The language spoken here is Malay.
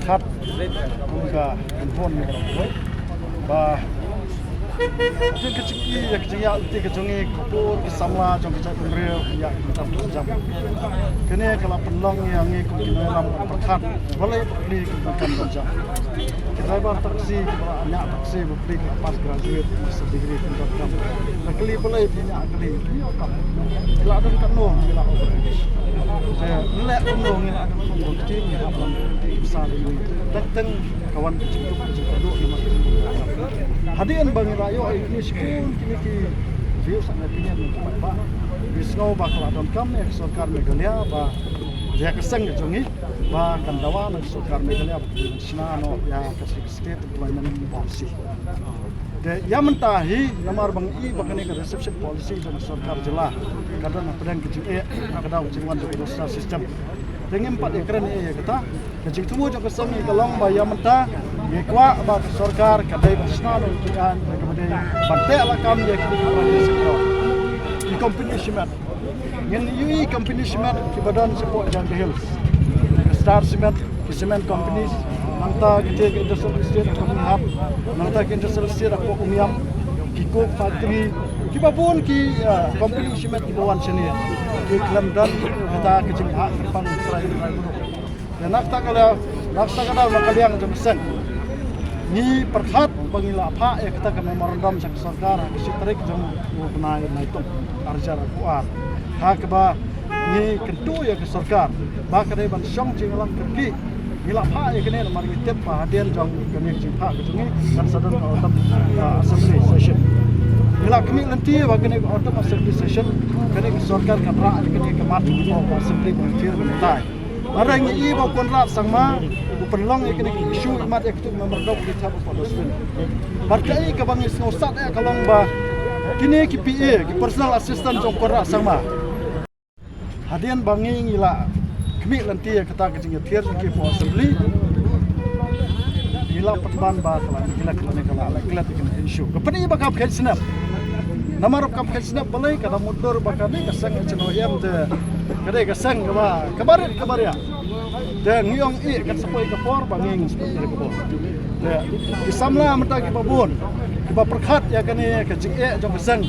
Khát cũng cả thành phố này và trên cái chữ cái chữ ya thì cái chữ ko cái samla trong cái chữ real ya kita jam cái này kalau penlong yang ini ko kita dalam perkat boleh beli kita jam driver taksi banyak taksi beli pas graduate master degree kita jam kali boleh punya kali kalau ada kan no kalau saya nilai no ni ada produktif ni apa besar ini datang kawan kecil duduk di mana hadian bagi rakyat ini sekolah kini view sangat tinggi untuk apa bisno bakal ada kami Sarkar Meghalaya bah dia keseng jongi bah kandawa nak Sarkar Meghalaya senano ya kasih state employment policy de yang mentahi namar bang I bakane ke reception policy dan Sarkar jelah kadang pedang kecil kadang cinguan untuk sistem dengan 4 ekran ya kata kecil temu jok keseng kalong bah yang mentah Gekwa ba Sarkar kadai basnano kian kemudian bantai alakam dia kemudian sektor di company cement yang UI company cement ki badan support Jungle Hills Star Cement ki cement companies nangta ke industrial estate company hub nangta ke industrial estate aku umiam ki coke factory ki babun ki company cement ki bawan sini ki Kelantan kita kecil hak depan Israel dan nakta kalau makaliang jemsen ni perkhat bangila apa ya kita ke memorandum sak Sarkar kisi tarik jong benai naitung arjar kuat hak ba ni kentu ya ke Sarkar ba kadai ban syong jinglang kerki gila apa ya kene mari tep hadian jong kene jing hak ke dan sadon otam assembly session gila kami nanti ba kene otam assembly session kene ke Sarkar kan ra kene ke mat assembly fir bentai Orang ini ibu konrat sama penlong ini isu imat ektuk memerdok di cabut podosfin. Berkai ke bangis ngosat kalong bah kini KPA, personal assistant jong konrat sama. Hadian bangi ngila kami nanti kata kecingnya tiar ke assembly. Ngila perban bah kalau ngila kalau ngila isu. Kepani bakal kecnap. Nama rok kap kecnap balai kada motor bakal ni kesang cenoyam te. Kadai kesang kabar ya. Dan ngiyong kan sepoi kapor banging seperti kapor. Dan isamla mata ki babun. Ki perkhat ya kani ke jing jong kesang.